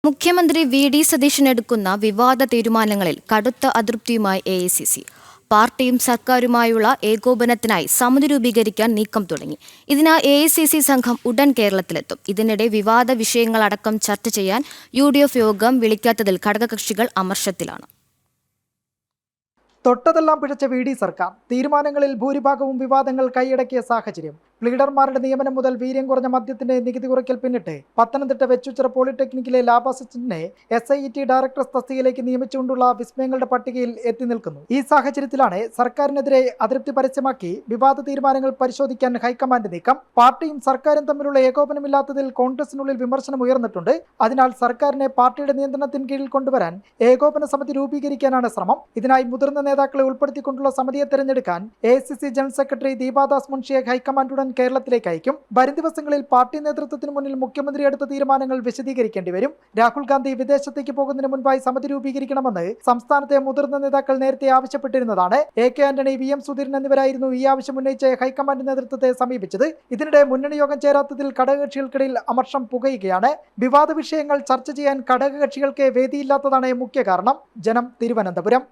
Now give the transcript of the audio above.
മുഖ്യമന്ത്രി വി.ഡി. സതീശൻ എടുക്കുന്ന വിവാദ തീരുമാനങ്ങളിൽ കടുത്ത അതൃപ്തിയുമായി എ.ഐ.സി.സി. പാർട്ടിയും സർക്കാരുമായുള്ള ഏകോപനത്തിനായി സമിതി രൂപീകരിക്കാൻ നീക്കം തുടങ്ങി. ഇതിനായി എ.ഐ.സി.സി. സംഘം ഉടൻ കേരളത്തിലെത്തും. ഇതിനിടെ വിവാദ വിഷയങ്ങളടക്കം ചർച്ച ചെയ്യാൻ യു.ഡി.എഫ് യോഗം വിളിക്കാത്തതിൽ ഘടകകക്ഷികൾ അമർഷത്തിലാണ്. തൊട്ടതെല്ലാം പിഴച്ച വി.ഡി. സർക്കാർ തീരുമാനങ്ങളിൽ ഭൂരിഭാഗവും വിവാദങ്ങൾ കൈയടക്കിയ സാഹചര്യം. ലീഡർമാരുടെ നിയമനം മുതൽ വീര്യം കുറഞ്ഞ മദ്യത്തിന്റെ നികുതി കുറയ്ക്കൽ പിന്നിട്ട് പത്തനംതിട്ട വെച്ചുച്ചിറ പോളിടെക്നിക്കിലെ ലാബ് അസിസ്റ്റന്റിനെ SIT ഡയറക്ടർ തസ്തികയിലേക്ക് നിയമിച്ചുകൊണ്ടുള്ള വിസ്മയങ്ങളുടെ പട്ടികയിൽ എത്തി നിൽക്കുന്നു. ഈ സാഹചര്യത്തിലാണ് സർക്കാരിനെതിരെ അതൃപ്തി പരസ്യമാക്കി വിവാദ തീരുമാനങ്ങൾ പരിശോധിക്കാൻ ഹൈക്കമാൻഡ് നീക്കം. പാർട്ടിയും സർക്കാരും തമ്മിലുള്ള ഏകോപനമില്ലാത്തതിൽ കോൺഗ്രസിനുള്ളിൽ വിമർശനം ഉയർന്നിട്ടുണ്ട്. അതിനാൽ സർക്കാരിനെ പാർട്ടിയുടെ നിയന്ത്രണത്തിന് കീഴിൽ കൊണ്ടുവരാൻ ഏകോപന സമിതി രൂപീകരിക്കാനാണ് ശ്രമം. ഇതിനായി മുതിർന്ന നേതാക്കളെ ഉൾപ്പെടുത്തിക്കൊണ്ടുള്ള സമിതിയെ തെരഞ്ഞെടുക്കാൻ എ.ഐ.സി.സി. ജനറൽ സെക്രട്ടറി ദീപാദാസ് മുൻഷിയെ ഹൈക്കമാൻഡ് കേരളത്തിലേക്ക് അയക്കും. വരും ദിവസങ്ങളിൽ പാർട്ടി നേതൃത്വത്തിന് മുന്നിൽ മുഖ്യമന്ത്രി എടുത്ത തീരുമാനങ്ങൾ വിശദീകരിക്കേണ്ടി വരും. രാഹുൽ ഗാന്ധി വിദേശത്തേക്ക് പോകുന്നതിന് മുൻപായി സമിതി രൂപീകരിക്കണമെന്ന് സംസ്ഥാനത്തെ മുതിർന്ന നേതാക്കൾ നേരത്തെ ആവശ്യപ്പെട്ടിരുന്നതാണ്. A.K. ആന്റണി, V.M. സുധീരൻ എന്നിവരായിരുന്നു ഈ ആവശ്യം ഉന്നയിച്ച് ഹൈക്കമാൻഡ് നേതൃത്വത്തെ സമീപിച്ചത്. ഇതിനിടെ മുന്നണി യോഗം ചേരാത്തതിൽ ഘടകകക്ഷികൾക്കിടയിൽ അമർഷം പുകയുകയാണ്. വിവാദ വിഷയങ്ങൾ ചർച്ച ചെയ്യാൻ ഘടകകക്ഷികൾക്ക് വേദിയില്ലാത്തതാണ് മുഖ്യ കാരണം. ജനം, തിരുവനന്തപുരം.